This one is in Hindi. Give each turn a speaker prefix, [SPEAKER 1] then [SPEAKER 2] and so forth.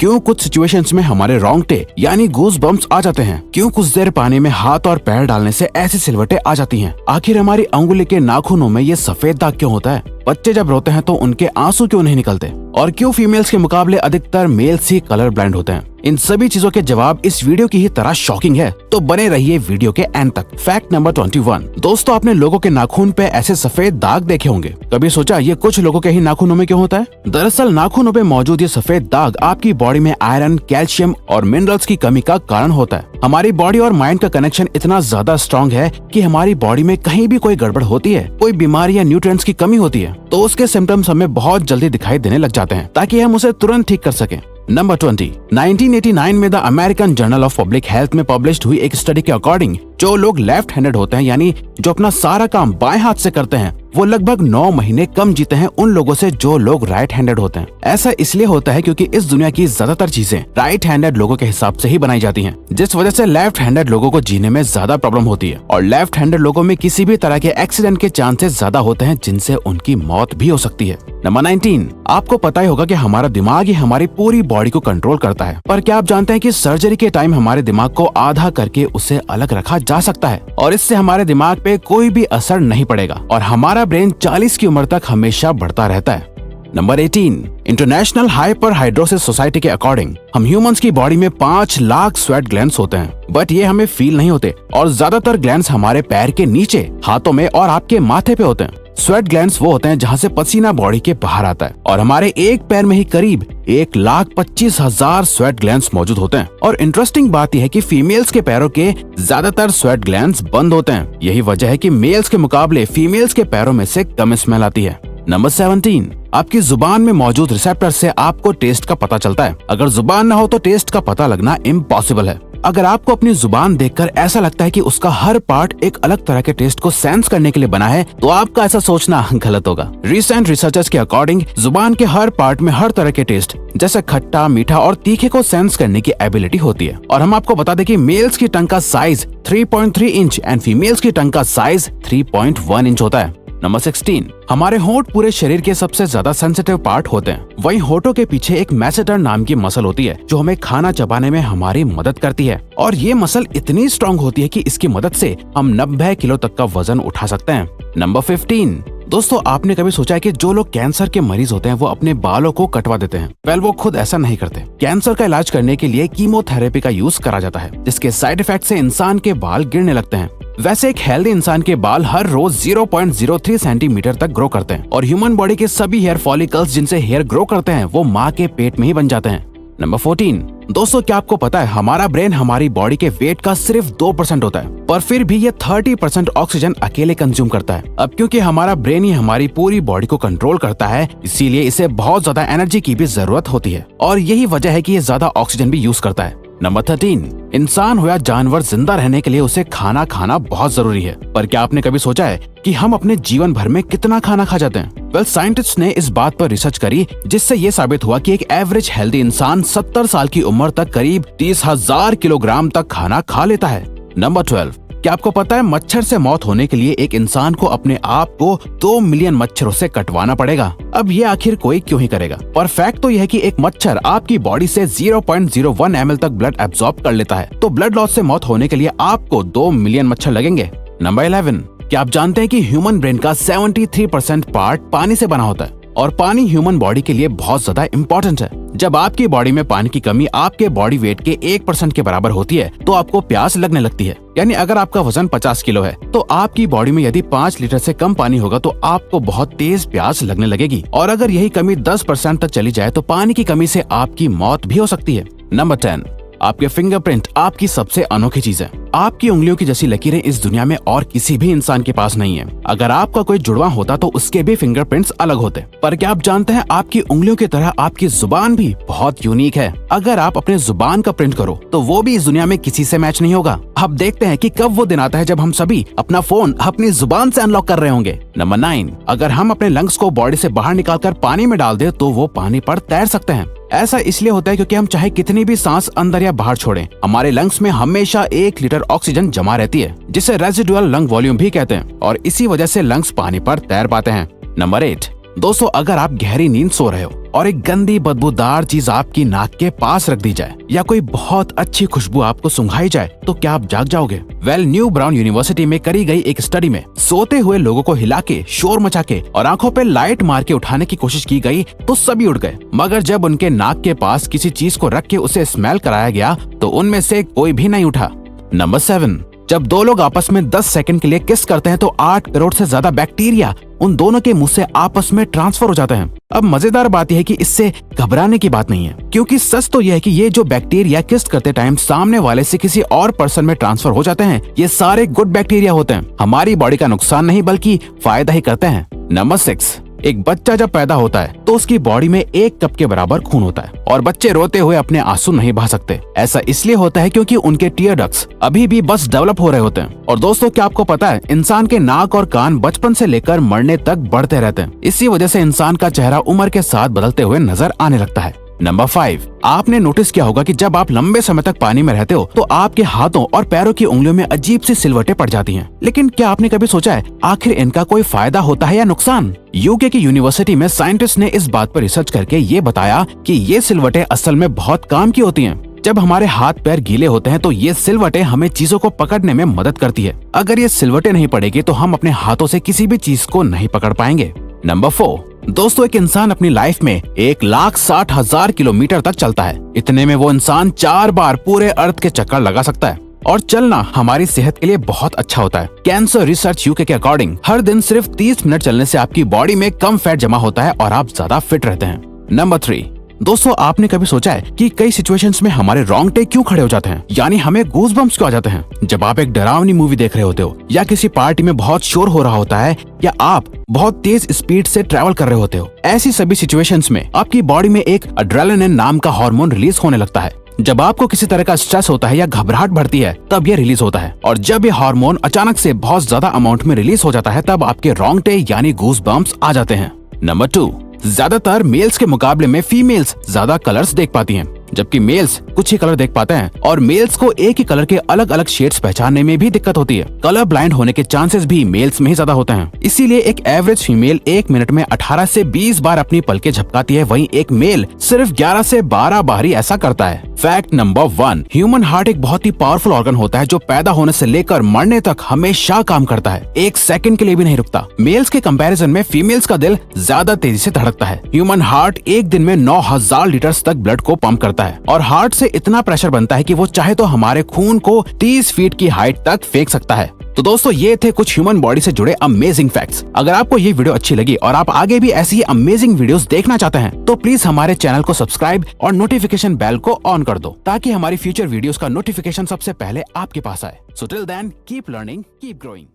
[SPEAKER 1] क्यों कुछ सिचुएशंस में हमारे रोंगटे यानी गूज बम्प्स आ जाते हैं, क्यों कुछ देर पानी में हाथ और पैर डालने से ऐसी सिलवटें आ जाती हैं, आखिर हमारी अंगुली के नाखूनों में ये सफेद दाग क्यों होता है, बच्चे जब रोते हैं तो उनके आंसू क्यों नहीं निकलते, और क्यों फीमेल्स के मुकाबले अधिकतर मेल्स ही कलर ब्लाइंड होते हैं। इन सभी चीजों के जवाब इस वीडियो की ही तरह शॉकिंग है, तो बने रहिए वीडियो के एंड तक। Fact number 21। दोस्तों, आपने लोगों के नाखून पे ऐसे सफेद दाग देखे होंगे। कभी सोचा ये कुछ लोगों के ही नाखूनों में क्यों होता है? दरअसल नाखूनों पे मौजूद ये सफेद दाग आपकी बॉडी में आयरन, कैल्शियम और मिनरल्स की कमी का कारण होता है। हमारी बॉडी और माइंड का कनेक्शन इतना ज्यादा स्ट्रॉन्ग है कि हमारी बॉडी में कहीं भी कोई गड़बड़ होती है, कोई बीमारी या न्यूट्रिएंट्स की कमी होती है, तो उसके सिम्टम्स हमें बहुत जल्दी दिखाई देने लग जाते हैं, ताकि हम उसे तुरंत ठीक कर सकें। नंबर 20। 1989 में the American journal of public health में पब्लिश हुई एक स्टडी के अकॉर्डिंग जो लोग लेफ्ट हैंडेड होते हैं, यानी जो अपना सारा काम बाएं हाथ से करते हैं, वो लगभग 9 महीने कम जीते हैं उन लोगों से जो लोग राइट हैंडेड होते हैं। ऐसा इसलिए होता है क्योंकि इस दुनिया की ज्यादातर चीजें राइट हैंडेड लोगों के हिसाब से ही बनाई जाती हैं, जिस वजह से लेफ्ट हैंडेड लोगों को जीने में ज्यादा प्रॉब्लम होती है, और लेफ्ट हैंडेड लोगों में किसी भी तरह के एक्सीडेंट के चांसेस ज्यादा होते हैं, जिनसे उनकी मौत भी हो सकती है। नंबर 19। आपको पता ही होगा कि हमारा दिमाग ही हमारी पूरी बॉडी को कंट्रोल करता है, पर क्या आप जानते हैं कि सर्जरी के टाइम हमारे दिमाग को आधा करके उसे अलग रखा जा सकता है, और इससे हमारे दिमाग पे कोई भी असर नहीं पड़ेगा, और हमारा ब्रेन 40 की उम्र तक हमेशा बढ़ता रहता है। नंबर 18। इंटरनेशनल हाइपरहाइड्रोसिस सोसाइटी के अकॉर्डिंग हम ह्यूमंस की बॉडी में 5 लाख स्वेट ग्लैंड्स होते हैं, बट ये हमें फील नहीं होते, और ज्यादातर ग्लैंड्स हमारे पैर के नीचे, हाथों में और आपके माथे पे होते हैं। स्वेट ग्लैंड्स वो होते हैं जहाँ से पसीना बॉडी के बाहर आता है, और हमारे एक पैर में ही करीब 1,25,000 स्वेट ग्लैंड्स मौजूद होते हैं। और इंटरेस्टिंग बात यह है कि फीमेल्स के पैरों के ज्यादातर स्वेट ग्लैंड्स बंद होते हैं। यही वजह है कि मेल्स के मुकाबले फीमेल्स के पैरों में से कम स्मेल आती है। नंबर 17। आपकी जुबान में मौजूद रिसेप्टर से आपको टेस्ट का पता चलता है। अगर जुबान न हो तो टेस्ट का पता लगना इम्पॉसिबल है। अगर आपको अपनी जुबान देखकर ऐसा लगता है कि उसका हर पार्ट एक अलग तरह के टेस्ट को सेंस करने के लिए बना है, तो आपका ऐसा सोचना गलत होगा। रिसेंट रिसर्चर्स के अकॉर्डिंग जुबान के हर पार्ट में हर तरह के टेस्ट जैसे खट्टा, मीठा और तीखे को सेंस करने की एबिलिटी होती है। और हम आपको बता दें कि मेल्स की टंग का साइज 3.3 इंच एंड फीमेल्स की टंग का साइज 3.1 इंच होता है। नंबर 16। हमारे होंठ पूरे शरीर के सबसे ज्यादा सेंसिटिव पार्ट होते हैं। वहीं होठों के पीछे एक मैसेटर नाम की मसल होती है जो हमें खाना चबाने में हमारी मदद करती है, और ये मसल इतनी स्ट्रॉन्ग होती है कि इसकी मदद से हम 90 किलो तक का वजन उठा सकते हैं। नंबर 15। दोस्तों, आपने कभी सोचा है कि जो लोग कैंसर के मरीज होते हैं वो अपने बालों को कटवा देते हैं? वेल, वो खुद ऐसा नहीं करते। कैंसर का इलाज करने के लिए कीमोथेरेपी का यूज करा जाता है, जिसके साइड इफेक्ट से इंसान के बाल गिरने लगते हैं। वैसे एक हेल्दी इंसान के बाल हर रोज 0.03 सेंटीमीटर तक ग्रो करते हैं, और ह्यूमन बॉडी के सभी हेयर फॉलिकल्स जिनसे हेयर ग्रो करते हैं वो माँ के पेट में ही बन जाते हैं। नंबर 14। दोस्तों, क्या आपको पता है हमारा ब्रेन हमारी बॉडी के वेट का सिर्फ 2% होता है, पर फिर भी ये 30% ऑक्सीजन अकेले कंज्यूम करता है। अब क्योंकि हमारा ब्रेन ही हमारी पूरी बॉडी को कंट्रोल करता है, इसीलिए इसे बहुत ज्यादा एनर्जी की भी जरूरत होती है, और यही वजह है कि ये ज्यादा ऑक्सीजन भी यूज करता है। नंबर 13। इंसान हो या जानवर, जिंदा रहने के लिए उसे खाना खाना बहुत जरूरी है, पर क्या आपने कभी सोचा है कि हम अपने जीवन भर में कितना खाना खा जाते हैं? वेल, साइंटिस्ट ने इस बात पर रिसर्च करी, जिससे ये साबित हुआ कि एक एवरेज हेल्दी इंसान 70 साल की उम्र तक करीब 30,000 किलोग्राम तक खाना खा लेता है। नंबर 12। क्या आपको पता है मच्छर से मौत होने के लिए एक इंसान को अपने आप को 2 मिलियन मच्छरों से कटवाना पड़ेगा? अब ये आखिर कोई क्यों ही करेगा? पर फैक्ट तो यह है कि एक मच्छर आपकी बॉडी से 0.01 ml तक ब्लड एब्जॉर्ब कर लेता है, तो ब्लड लॉस से मौत होने के लिए आपको 2 मिलियन मच्छर लगेंगे। नंबर 11। क्या आप जानते हैं कि ह्यूमन ब्रेन का 73% पार्ट पानी से बना होता है, और पानी ह्यूमन बॉडी के लिए बहुत ज्यादा इम्पोर्टेंट है। जब आपकी बॉडी में पानी की कमी आपके बॉडी वेट के 1% के बराबर होती है, तो आपको प्यास लगने लगती है। यानी अगर आपका वजन 50 किलो है, तो आपकी बॉडी में यदि 5 लीटर से कम पानी होगा तो आपको बहुत तेज प्यास लगने लगेगी, और अगर यही कमी 10% तक चली जाए तो पानी की कमी से आपकी मौत भी हो सकती है। नंबर 10। आपके फिंगरप्रिंट आपकी सबसे अनोखी चीज है। आपकी उंगलियों की जैसी लकीरें इस दुनिया में और किसी भी इंसान के पास नहीं है। अगर आपका कोई जुड़वा होता तो उसके भी फिंगरप्रिंट्स अलग होते। पर क्या आप जानते हैं आपकी उंगलियों की तरह आपकी जुबान भी बहुत यूनिक है। अगर आप अपने जुबान का प्रिंट करो तो वो भी इस दुनिया में किसी से मैच नहीं होगा। अब देखते हैं कि कब वो दिन आता है जब हम सभी अपना फोन अपनी जुबान से अनलॉक कर रहे होंगे। नंबर 9। अगर हम अपने लंग्स को बॉडी से बाहर निकालकर पानी में डाल दे तो वो पानी पर तैर सकते हैं। ऐसा इसलिए होता है क्योंकि हम चाहे कितनी भी सांस अंदर या बाहर छोड़ें, हमारे लंग्स में हमेशा 1 लीटर ऑक्सीजन जमा रहती है, जिसे रेजिडुअल लंग वॉल्यूम भी कहते हैं, और इसी वजह से लंग्स पानी पर तैर पाते हैं। नंबर 8। दोस्तों, अगर आप गहरी नींद सो रहे हो और एक गंदी बदबूदार चीज आपकी नाक के पास रख दी जाए या कोई बहुत अच्छी खुशबू आपको सुंघाई जाए तो क्या आप जाग जाओगे? न्यू ब्राउन यूनिवर्सिटी में करी गई एक स्टडी में सोते हुए लोगों को हिला के, शोर मचा के और आंखों पे लाइट मार के उठाने की कोशिश की गई तो सभी उठ गए, मगर जब उनके नाक के पास किसी चीज को रख के उसे स्मेल कराया गया तो उनमें से कोई भी नहीं उठा। नंबर 7, जब दो लोग आपस में 10 सेकंड के लिए किस करते हैं तो 8 करोड़ से ज्यादा बैक्टीरिया उन दोनों के मुंह से आपस में ट्रांसफर हो जाते हैं। अब मजेदार बात यह है कि इससे घबराने की बात नहीं है, क्योंकि सच तो यह है कि ये जो बैक्टीरिया किस करते टाइम सामने वाले से किसी और पर्सन में ट्रांसफर हो जाते हैं, ये सारे गुड बैक्टीरिया होते हैं, हमारी बॉडी का नुकसान नहीं बल्कि फायदा ही करते हैं। नंबर 6, एक बच्चा जब पैदा होता है तो उसकी बॉडी में 1 कप के बराबर खून होता है और बच्चे रोते हुए अपने आंसू नहीं बहा सकते। ऐसा इसलिए होता है क्योंकि उनके टीयर डक्ट्स अभी भी बस डेवलप हो रहे होते हैं। और दोस्तों, क्या आपको पता है इंसान के नाक और कान बचपन से लेकर मरने तक बढ़ते रहते हैं। इसी वजह से इंसान का चेहरा उम्र के साथ बदलते हुए नजर आने लगता है। नंबर 5, आपने नोटिस किया होगा कि जब आप लंबे समय तक पानी में रहते हो तो आपके हाथों और पैरों की उंगलियों में अजीब सी सिलवटें पड़ जाती हैं। लेकिन क्या आपने कभी सोचा है आखिर इनका कोई फायदा होता है या नुकसान? यूके की यूनिवर्सिटी में साइंटिस्ट ने इस बात पर रिसर्च करके ये बताया कि ये सिलवटें असल में बहुत काम की होती हैं। जब हमारे हाथ पैर गीले होते हैं तो ये सिलवटें हमें चीजों को पकड़ने में मदद करती है। अगर ये सिलवटें नहीं पड़ेगी तो हम अपने हाथों से किसी भी चीज को नहीं पकड़ पाएंगे। नंबर 4, दोस्तों, एक इंसान अपनी लाइफ में 1,60,000 किलोमीटर तक चलता है। इतने में वो इंसान 4 बार पूरे अर्थ के चक्कर लगा सकता है। और चलना हमारी सेहत के लिए बहुत अच्छा होता है। कैंसर रिसर्च यूके के अकॉर्डिंग हर दिन सिर्फ 30 मिनट चलने से आपकी बॉडी में कम फैट जमा होता है और आप ज्यादा फिट रहते हैं। नंबर 3, दोस्तों, आपने कभी सोचा है कि कई सिचुएशंस में हमारे रोंगटे क्यों खड़े हो जाते हैं, यानी हमें गूज़बम्प्स क्यों आ जाते हैं? जब आप एक डरावनी मूवी देख रहे होते हो या किसी पार्टी में बहुत शोर हो रहा होता है या आप बहुत तेज स्पीड से ट्रैवल कर रहे होते हो, ऐसी सभी सिचुएशंस में आपकी बॉडी में एक एड्रेनालिन नाम का हार्मोन रिलीज होने लगता है। जब आपको किसी तरह का स्ट्रेस होता है या घबराहट बढ़ती है तब ये रिलीज होता है, और जब ये हार्मोन अचानक से बहुत ज्यादा अमाउंट में रिलीज हो जाता है तब आपके रोंगटे यानी गूज़बम्प्स आ जाते हैं। नंबर 2, ज्यादातर मेल्स के मुकाबले में फीमेल्स ज्यादा कलर्स देख पाती हैं, जबकि मेल्स कुछ ही कलर देख पाते हैं और मेल्स को एक ही कलर के अलग अलग शेड्स पहचानने में भी दिक्कत होती है। कलर ब्लाइंड होने के चांसेस भी मेल्स में ही ज्यादा होते हैं। इसीलिए एक एवरेज फीमेल 1 मिनट में 18 से 20 बार अपनी पलकें झपकाती है, वहीं एक मेल सिर्फ 11 से 12 बार ही ऐसा करता है। फैक्ट नंबर 1, ह्यूमन हार्ट एक बहुत ही पावरफुल ऑर्गन होता है जो पैदा होने से लेकर मरने तक हमेशा काम करता है, 1 सेकंड के लिए भी नहीं रुकता। मेल्स के कंपैरिजन में फीमेल्स का दिल ज्यादा तेजी से धड़कता है। ह्यूमन हार्ट एक दिन में 9,000 लीटर तक ब्लड को पंप करता है और हार्ट से इतना प्रेशर बनता है कि वो चाहे तो हमारे खून को 30 फीट की हाइट तक फेंक सकता है। तो दोस्तों, ये थे कुछ ह्यूमन बॉडी से जुड़े अमेजिंग फैक्ट्स। अगर आपको ये वीडियो अच्छी लगी और आप आगे भी ऐसी ही अमेजिंग वीडियोस देखना चाहते हैं तो प्लीज हमारे चैनल को सब्सक्राइब और नोटिफिकेशन बेल को ऑन कर दो ताकि हमारी फ्यूचर वीडियोस का नोटिफिकेशन सबसे पहले आपके पास आए। So till then, keep learning, keep growing.